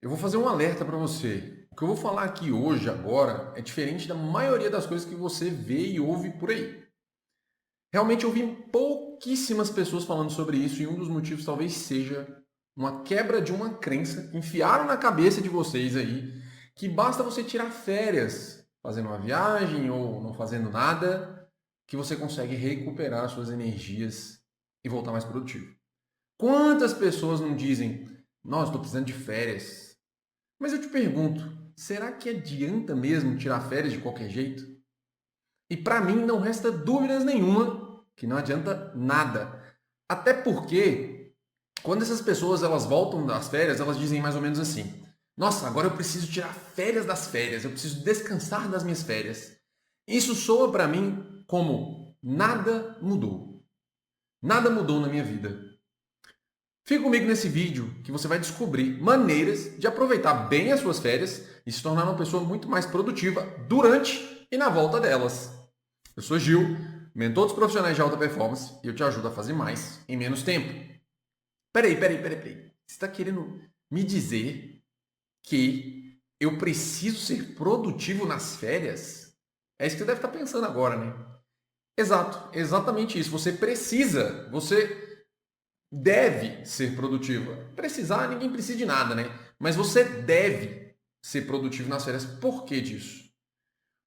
Eu vou fazer um alerta para você. O que eu vou falar aqui hoje, agora, é diferente da maioria das coisas que você vê e ouve por aí. Realmente eu vi pouquíssimas pessoas falando sobre isso e um dos motivos talvez seja uma quebra de uma crença que enfiaram na cabeça de vocês aí, que basta você tirar férias fazendo uma viagem ou não fazendo nada, que você consegue recuperar suas energias e voltar mais produtivo. Quantas pessoas não dizem, nossa, estou precisando de férias? Mas eu te pergunto, será que adianta mesmo tirar férias de qualquer jeito? E para mim não resta dúvidas nenhuma que não adianta nada. Até porque quando essas pessoas elas voltam das férias, elas dizem mais ou menos assim: "Nossa, agora eu preciso tirar férias das férias, eu preciso descansar das minhas férias". Isso soa para mim como nada mudou. Nada mudou na minha vida. Fique comigo nesse vídeo que você vai descobrir maneiras de aproveitar bem as suas férias e se tornar uma pessoa muito mais produtiva durante e na volta delas. Eu sou Gil, mentor dos profissionais de alta performance e eu te ajudo a fazer mais em menos tempo. Peraí. Você está querendo me dizer que eu preciso ser produtivo nas férias? É isso que você deve estar pensando agora, né? Exato, exatamente isso. Você deve ser produtivo. Precisar, ninguém precisa de nada, né? Mas você deve ser produtivo nas férias. Por que disso?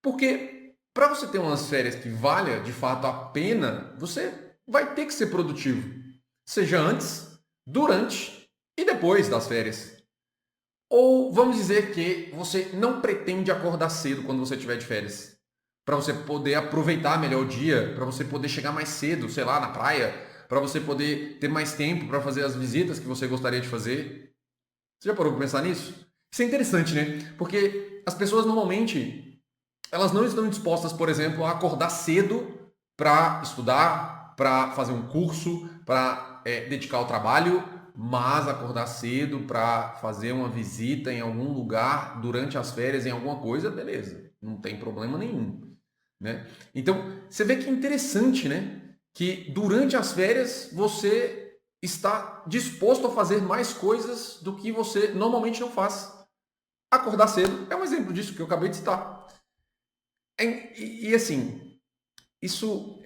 Porque para você ter umas férias que valha de fato a pena, você vai ter que ser produtivo. Seja antes, durante e depois das férias. Ou vamos dizer que você não pretende acordar cedo quando você estiver de férias. Para você poder aproveitar melhor o dia, para você poder chegar mais cedo, sei lá, na praia, para você poder ter mais tempo para fazer as visitas que você gostaria de fazer. Você já parou para pensar nisso? Isso é interessante, né? Porque as pessoas normalmente elas não estão dispostas, por exemplo, a acordar cedo para estudar, para fazer um curso, para dedicar ao trabalho, mas acordar cedo para fazer uma visita em algum lugar durante as férias, em alguma coisa, beleza, não tem problema nenhum, né? Então, você vê que é interessante, né? Que durante as férias você está disposto a fazer mais coisas do que você normalmente não faz. Acordar cedo é um exemplo disso que eu acabei de citar. Assim, isso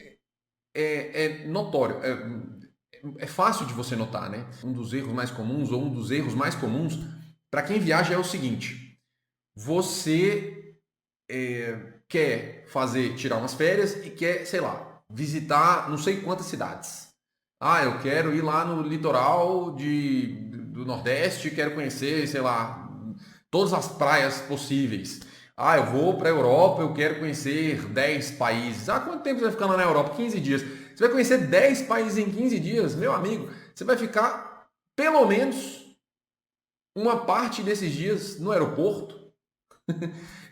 é notório, é fácil de você notar, né? Um dos erros mais comuns, ou um dos erros mais comuns, para quem viaja é o seguinte: você quer tirar umas férias e quer, sei lá, visitar não sei quantas cidades. Ah, eu quero ir lá no litoral do Nordeste, quero conhecer, sei lá, todas as praias possíveis. Ah, eu vou para a Europa, eu quero conhecer 10 países. Ah, quanto tempo você vai ficar lá na Europa? 15 dias. Você vai conhecer 10 países em 15 dias? Meu amigo, você vai ficar pelo menos uma parte desses dias no aeroporto.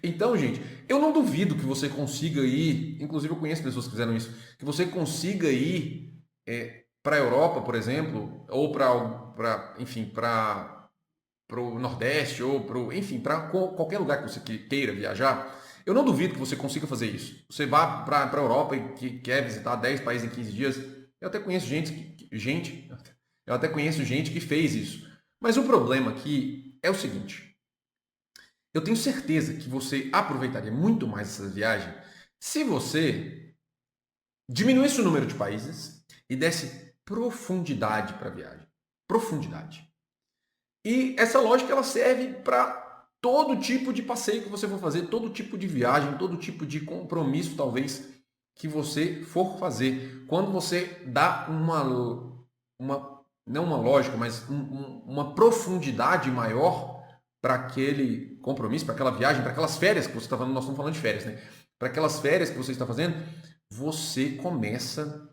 Então, gente, eu não duvido que você consiga ir, inclusive eu conheço pessoas que fizeram isso, que você consiga ir para a Europa, por exemplo, ou enfim, para o Nordeste, ou enfim, para qualquer lugar que você queira viajar. Eu não duvido que você consiga fazer isso. Você vá para a Europa e que quer visitar 10 países em 15 dias. Eu até conheço eu até conheço gente que fez isso. Mas o problema aqui é o seguinte: eu tenho certeza que você aproveitaria muito mais essa viagem se você diminuísse o número de países e desse profundidade para a viagem. Profundidade. E essa lógica ela serve para todo tipo de passeio que você for fazer, todo tipo de viagem, todo tipo de compromisso, talvez, que você for fazer. Quando você dá não uma lógica, mas uma profundidade maior para aquele compromisso, para aquela viagem, para aquelas férias que você está falando, nós estamos falando de férias, né? Para aquelas férias que você está fazendo, você começa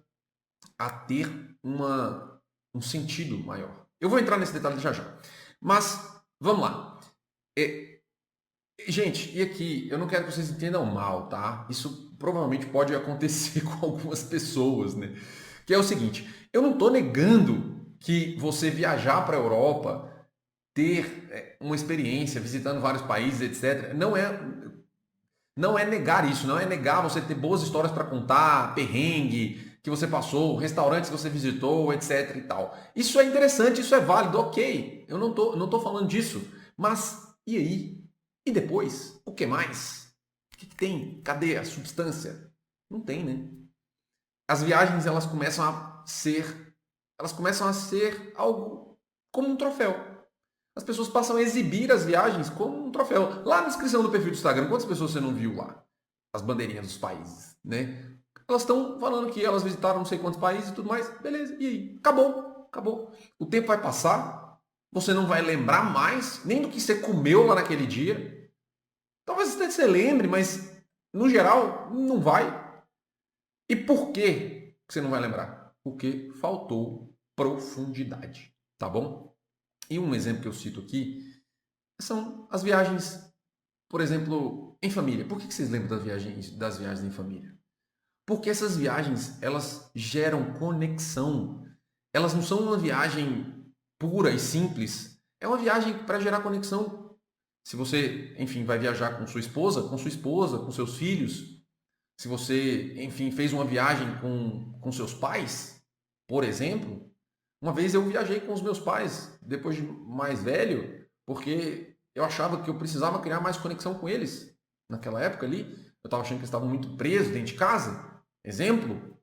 a ter um sentido maior. Eu vou entrar nesse detalhe já já. Mas, vamos lá. É, gente, e aqui, eu não quero que vocês entendam mal, tá? Isso provavelmente pode acontecer com algumas pessoas, né? Que é o seguinte, eu não estou negando que você viajar para a Europa, ter uma experiência visitando vários países, etc. Não é negar isso, não é negar você ter boas histórias para contar, perrengue que você passou, restaurantes que você visitou, etc e tal. Isso é interessante, isso é válido, ok. Eu não tô falando disso. Mas e aí? E depois? O que mais? O que tem? Cadê a substância? Não tem, né? As viagens elas começam a ser algo como um troféu. As pessoas passam a exibir as viagens como um troféu. Lá na descrição do perfil do Instagram, quantas pessoas você não viu lá? As bandeirinhas dos países, né? Elas estão falando que elas visitaram não sei quantos países e tudo mais. Beleza, e aí? Acabou, acabou. O tempo vai passar, você não vai lembrar mais nem do que você comeu lá naquele dia. Talvez até você lembre, mas no geral não vai. E por que você não vai lembrar? Porque faltou profundidade, tá bom? E um exemplo que eu cito aqui são as viagens, por exemplo, em família. Por que vocês lembram das viagens em família? Porque essas viagens, elas geram conexão. Elas não são uma viagem pura e simples. É uma viagem para gerar conexão. Se você, enfim, vai viajar com sua esposa, com seus filhos. Se você, enfim, fez uma viagem com seus pais, por exemplo. Uma vez eu viajei com os meus pais, depois de mais velho, porque eu achava que eu precisava criar mais conexão com eles. Naquela época ali, eu estava achando que eles estavam muito presos dentro de casa. Exemplo,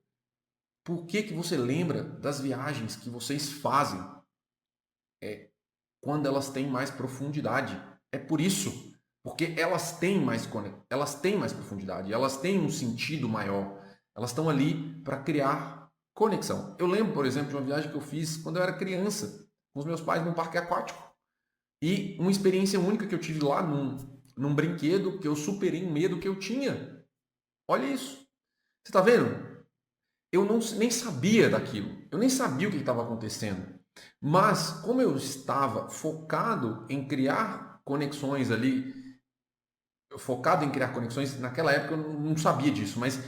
por que você lembra das viagens que vocês fazem quando elas têm mais profundidade? É por isso, porque elas têm mais profundidade, elas têm um sentido maior, elas estão ali para criar conexão. Eu lembro, por exemplo, de uma viagem que eu fiz quando eu era criança, com os meus pais num parque aquático. E uma experiência única que eu tive lá num brinquedo que eu superei um medo que eu tinha. Olha isso. Você está vendo? Eu nem sabia daquilo. Eu nem sabia o que estava acontecendo. Mas, como eu estava focado em criar conexões ali, naquela época eu não sabia disso, mas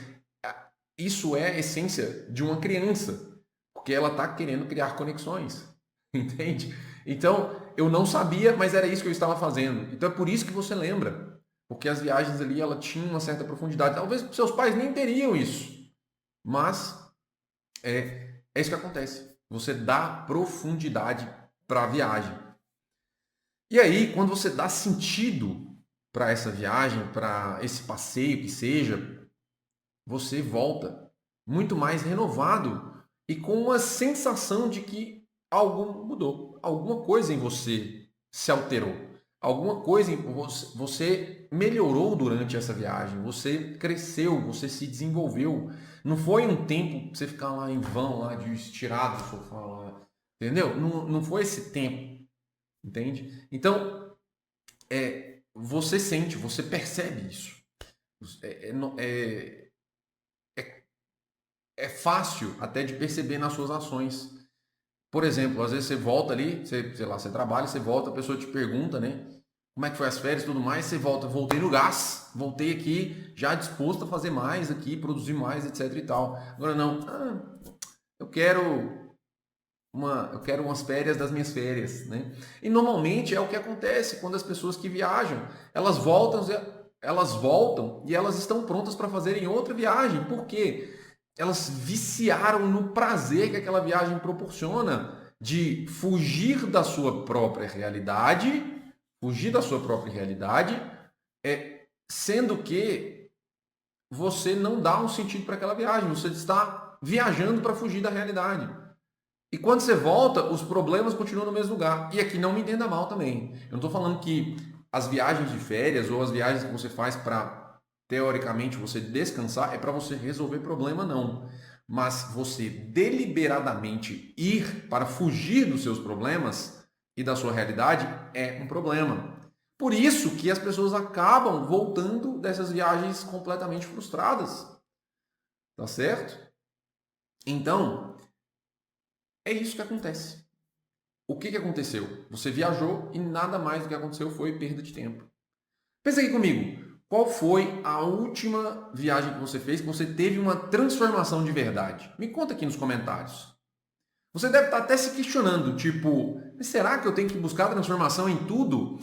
isso é a essência de uma criança, porque ela está querendo criar conexões, entende? Então, eu não sabia, mas era isso que eu estava fazendo. Então, é por isso que você lembra, porque as viagens ali, ela tinham uma certa profundidade. Talvez seus pais nem teriam isso, mas é isso que acontece. Você dá profundidade para a viagem. E aí, quando você dá sentido para essa viagem, para esse passeio que seja, você volta muito mais renovado e com uma sensação de que algo mudou, alguma coisa em você se alterou, alguma coisa em você melhorou durante essa viagem, você cresceu, você se desenvolveu. Não foi um tempo que você ficar lá em vão, lá de estirado no sofá, lá, entendeu? Não foi esse tempo, entende? Então, você sente, você percebe isso. É, é, é fácil até de perceber nas suas ações. Por exemplo, às vezes você volta ali, sei lá, você trabalha, você volta, a pessoa te pergunta, né? Como é que foi as férias e tudo mais, você volta, voltei no gás, voltei aqui já disposto a fazer mais aqui, produzir mais, etc e tal. Agora não, eu quero umas férias das minhas férias, né? E normalmente é o que acontece quando as pessoas que viajam, elas voltam e elas estão prontas para fazerem outra viagem. Por quê? Elas viciaram no prazer que aquela viagem proporciona de fugir da sua própria realidade, sendo que você não dá um sentido para aquela viagem, você está viajando para fugir da realidade. E quando você volta, os problemas continuam no mesmo lugar. E aqui não me entenda mal também. Eu não estou falando que as viagens de férias ou as viagens que você faz para, teoricamente, você descansar é para você resolver problema, não. Mas você deliberadamente ir para fugir dos seus problemas e da sua realidade é um problema. Por isso que as pessoas acabam voltando dessas viagens completamente frustradas. Tá certo? Então, é isso que acontece. O que aconteceu? Você viajou e nada mais do que aconteceu foi perda de tempo. Pensa aqui comigo. Qual foi a última viagem que você fez que você teve uma transformação de verdade? Me conta aqui nos comentários. Você deve estar até se questionando, tipo, será que eu tenho que buscar transformação em tudo?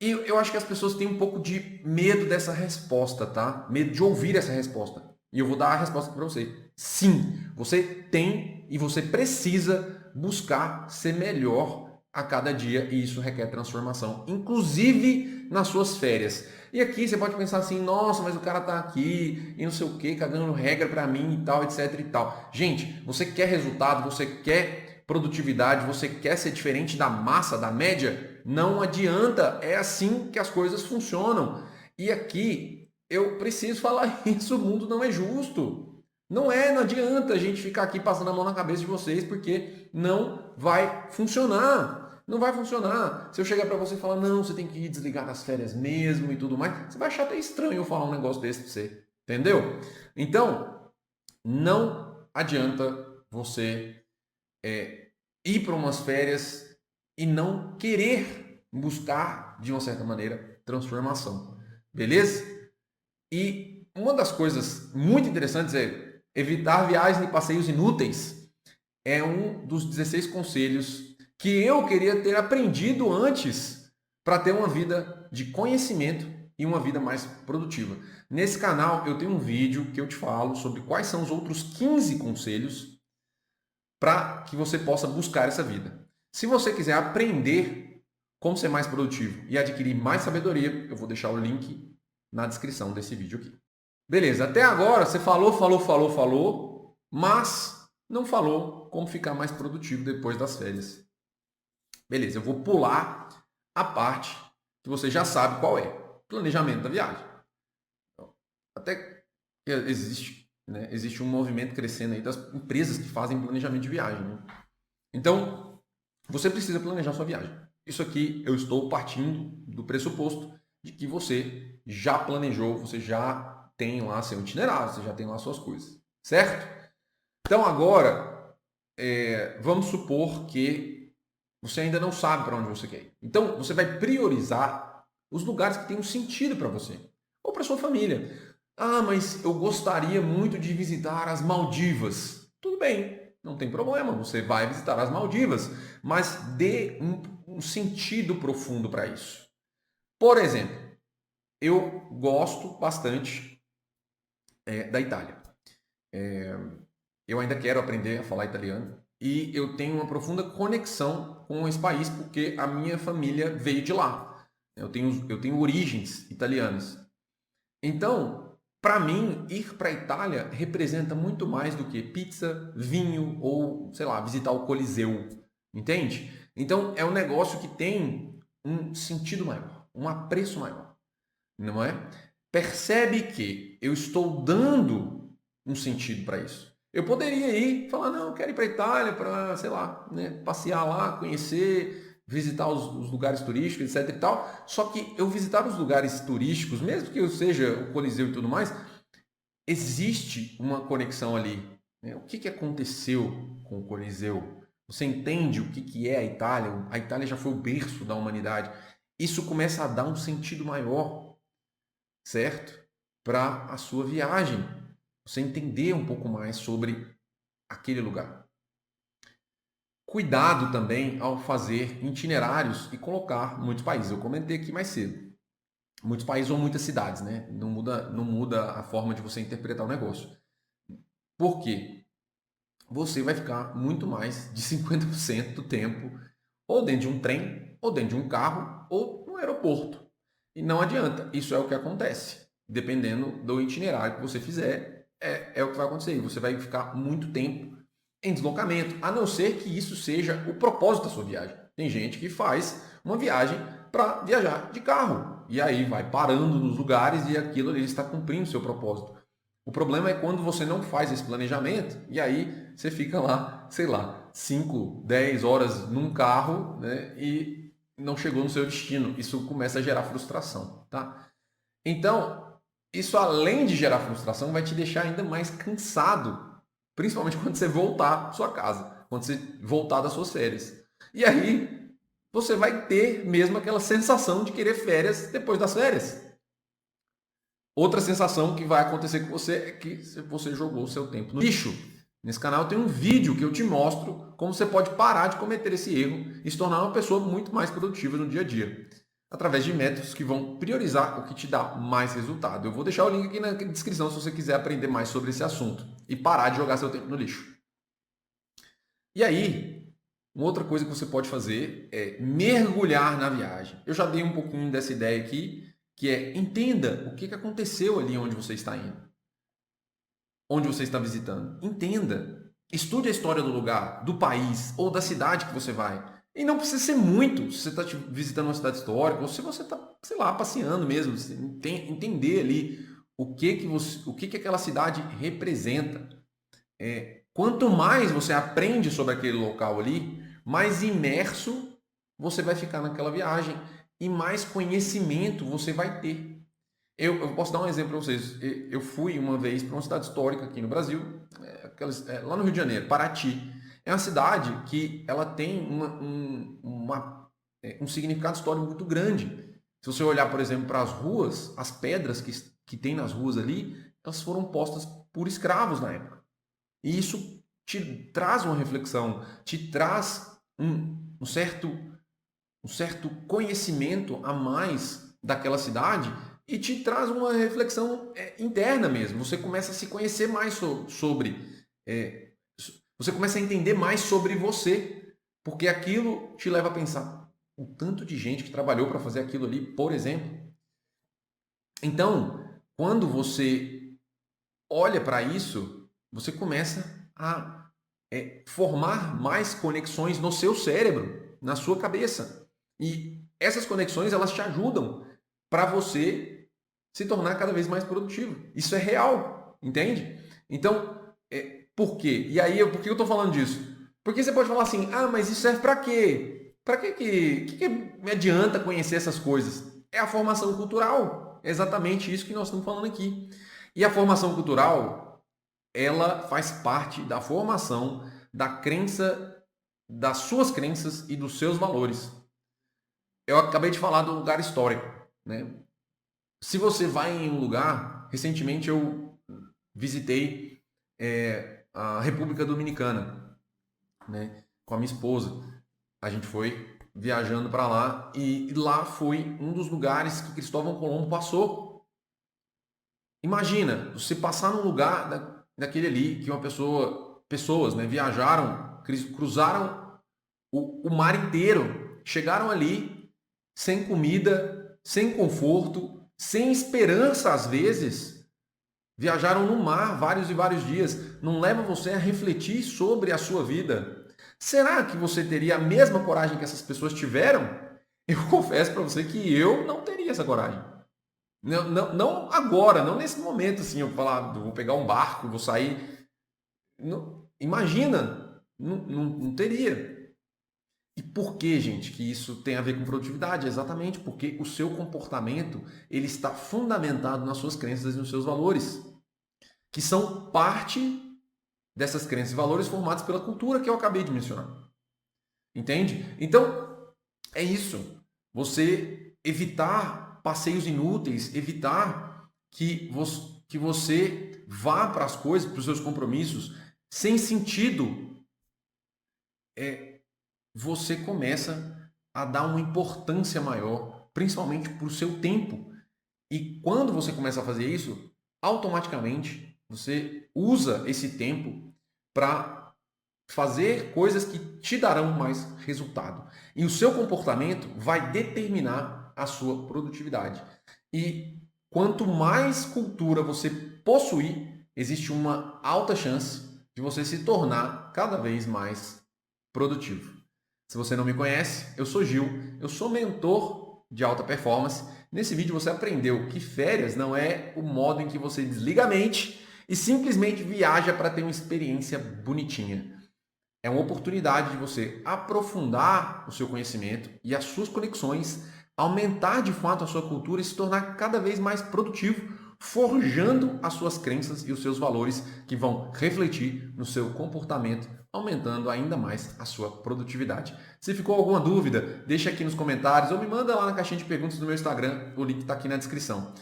E eu acho que as pessoas têm um pouco de medo dessa resposta, tá? Medo de ouvir essa resposta. E eu vou dar a resposta para você. Sim, você tem e você precisa buscar ser melhor a cada dia e isso requer transformação, inclusive nas suas férias. E aqui você pode pensar assim, nossa, mas o cara tá aqui e não sei o que, cagando regra para mim e tal, etc e tal. Gente, você quer resultado, você quer produtividade, você quer ser diferente da massa, da média? Não adianta, é assim que as coisas funcionam. E aqui eu preciso falar isso, o mundo não é justo. Não adianta a gente ficar aqui passando a mão na cabeça de vocês, porque não vai funcionar. Não vai funcionar. Se eu chegar para você e falar, não, você tem que ir desligar nas férias mesmo e tudo mais, você vai achar até estranho eu falar um negócio desse para você. Entendeu? Então, não adianta você ir para umas férias e não querer buscar, de uma certa maneira, transformação. Beleza? E uma das coisas muito interessantes é evitar viagens e passeios inúteis. É um dos 16 conselhos que eu queria ter aprendido antes para ter uma vida de conhecimento e uma vida mais produtiva. Nesse canal eu tenho um vídeo que eu te falo sobre quais são os outros 15 conselhos para que você possa buscar essa vida. Se você quiser aprender como ser mais produtivo e adquirir mais sabedoria, eu vou deixar o link na descrição desse vídeo aqui. Beleza, até agora você falou, mas não falou como ficar mais produtivo depois das férias. Beleza, eu vou pular a parte que você já sabe qual é. Planejamento da viagem. Até que existe um movimento crescendo aí das empresas que fazem planejamento de viagem. Né? Então, você precisa planejar sua viagem. Isso aqui eu estou partindo do pressuposto de que você já planejou, você já tem lá seu itinerário, você já tem lá suas coisas, certo? Então agora, vamos supor que você ainda não sabe para onde você quer ir. Então você vai priorizar os lugares que têm um sentido para você ou para sua família. Ah, mas eu gostaria muito de visitar as Maldivas. Tudo bem, não tem problema, você vai visitar as Maldivas, mas dê um sentido profundo para isso. Por exemplo, eu gosto bastante da Itália. Eu ainda quero aprender a falar italiano e eu tenho uma profunda conexão com esse país porque a minha família veio de lá. Eu tenho origens italianas. Então, para mim, ir para a Itália representa muito mais do que pizza, vinho ou, sei lá, visitar o Coliseu. Entende? Então, é um negócio que tem um sentido maior, um apreço maior. Não é? Percebe que eu estou dando um sentido para isso. Eu poderia ir e falar, não, eu quero ir para a Itália para, sei lá, passear lá, conhecer, visitar os lugares turísticos, etc e tal. Só que eu visitar os lugares turísticos, mesmo que eu seja o Coliseu e tudo mais, existe uma conexão ali. O que aconteceu com o Coliseu? Você entende o que é a Itália? A Itália já foi o berço da humanidade. Isso começa a dar um sentido maior, certo? Para a sua viagem. Você entender um pouco mais sobre aquele lugar. Cuidado também ao fazer itinerários e colocar muitos países. Eu comentei aqui mais cedo. Muitos países ou muitas cidades, né? Não muda a forma de você interpretar o negócio. Por quê? Você vai ficar muito mais de 50% do tempo ou dentro de um trem, ou dentro de um carro, ou no aeroporto. E não adianta, isso é o que acontece. Dependendo do itinerário que você fizer, é o que vai acontecer. Você vai ficar muito tempo em deslocamento, a não ser que isso seja o propósito da sua viagem. Tem gente que faz uma viagem para viajar de carro, e aí vai parando nos lugares e aquilo ali está cumprindo o seu propósito. O problema é quando você não faz esse planejamento e aí você fica lá, sei lá, 5, 10 horas num carro, né, e não chegou no seu destino. Isso começa a gerar frustração, tá? Então, isso além de gerar frustração, vai te deixar ainda mais cansado, principalmente quando você voltar à sua casa, quando você voltar das suas férias. E aí, você vai ter mesmo aquela sensação de querer férias depois das férias. Outra sensação que vai acontecer com você é que você jogou o seu tempo no lixo. Nesse canal tem um vídeo que eu te mostro como você pode parar de cometer esse erro e se tornar uma pessoa muito mais produtiva no dia a dia, através de métodos que vão priorizar o que te dá mais resultado. Eu vou deixar o link aqui na descrição se você quiser aprender mais sobre esse assunto e parar de jogar seu tempo no lixo. E aí, uma outra coisa que você pode fazer é mergulhar na viagem. Eu já dei um pouquinho dessa ideia aqui, que é entenda o que aconteceu ali onde você está indo, onde você está visitando. Entenda. Estude a história do lugar, do país ou da cidade que você vai. E não precisa ser muito se você está visitando uma cidade histórica ou se você está, sei lá, passeando mesmo. Entender ali o que aquela cidade representa. Quanto mais você aprende sobre aquele local ali, mais imerso você vai ficar naquela viagem e mais conhecimento você vai ter. Eu posso dar um exemplo para vocês. Eu fui uma vez para uma cidade histórica aqui no Brasil, lá no Rio de Janeiro, Paraty. É uma cidade que ela tem um significado histórico muito grande. Se você olhar, por exemplo, para as ruas, as pedras que tem nas ruas ali, elas foram postas por escravos na época. E isso te traz uma reflexão, te traz um certo conhecimento a mais daquela cidade e te traz uma reflexão interna mesmo. Você começa a se conhecer mais sobre. Você começa a entender mais sobre você, porque aquilo te leva a pensar o tanto de gente que trabalhou para fazer aquilo ali, por exemplo. Então, quando você olha para isso, você começa a formar mais conexões no seu cérebro, na sua cabeça. E essas conexões, elas te ajudam para você se tornar cada vez mais produtivo. Isso é real, entende? Então, por quê? E aí, por que eu estou falando disso? Porque você pode falar assim, mas isso serve para quê? Para que me adianta conhecer essas coisas? É a formação cultural. É exatamente isso que nós estamos falando aqui. E a formação cultural, ela faz parte da formação da crença, das suas crenças e dos seus valores. Eu acabei de falar do lugar histórico, né? Se você vai em um lugar, recentemente eu visitei a República Dominicana, né, com a minha esposa. A gente foi viajando para lá e lá foi um dos lugares que Cristóvão Colombo passou. Imagina, você passar num lugar daquele ali que pessoas, né, viajaram, cruzaram o mar inteiro, chegaram ali sem comida, sem conforto, sem esperança às vezes, viajaram no mar vários e vários dias. Não leva você a refletir sobre a sua vida? Será que você teria a mesma coragem que essas pessoas tiveram? Eu confesso para você que eu não teria essa coragem. Não agora, não nesse momento assim, eu falar, vou pegar um barco, vou sair. Não, imagina, não teria. E por que, gente, que isso tem a ver com produtividade? Exatamente porque o seu comportamento ele está fundamentado nas suas crenças e nos seus valores, que são parte dessas crenças e valores formados pela cultura que eu acabei de mencionar. Entende? Então, é isso. Você evitar passeios inúteis, evitar que você vá para as coisas, para os seus compromissos, sem sentido, você começa a dar uma importância maior, principalmente para o seu tempo. E quando você começa a fazer isso, automaticamente você usa esse tempo para fazer coisas que te darão mais resultado. E o seu comportamento vai determinar a sua produtividade. E quanto mais cultura você possuir, existe uma alta chance de você se tornar cada vez mais produtivo. Se você não me conhece, eu sou Gil, eu sou mentor de alta performance. Nesse vídeo você aprendeu que férias não é o modo em que você desliga a mente e simplesmente viaja para ter uma experiência bonitinha. É uma oportunidade de você aprofundar o seu conhecimento e as suas conexões, aumentar de fato a sua cultura e se tornar cada vez mais produtivo, forjando as suas crenças e os seus valores que vão refletir no seu comportamento, aumentando ainda mais a sua produtividade. Se ficou alguma dúvida, deixa aqui nos comentários ou me manda lá na caixinha de perguntas do meu Instagram, o link está aqui na descrição.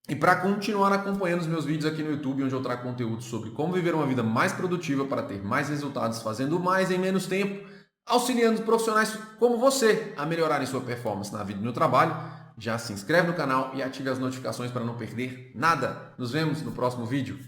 E para continuar acompanhando os meus vídeos aqui no YouTube, onde eu trago conteúdo sobre como viver uma vida mais produtiva para ter mais resultados, fazendo mais em menos tempo, auxiliando profissionais como você a melhorarem sua performance na vida e no trabalho, já se inscreve no canal e ative as notificações para não perder nada. Nos vemos no próximo vídeo.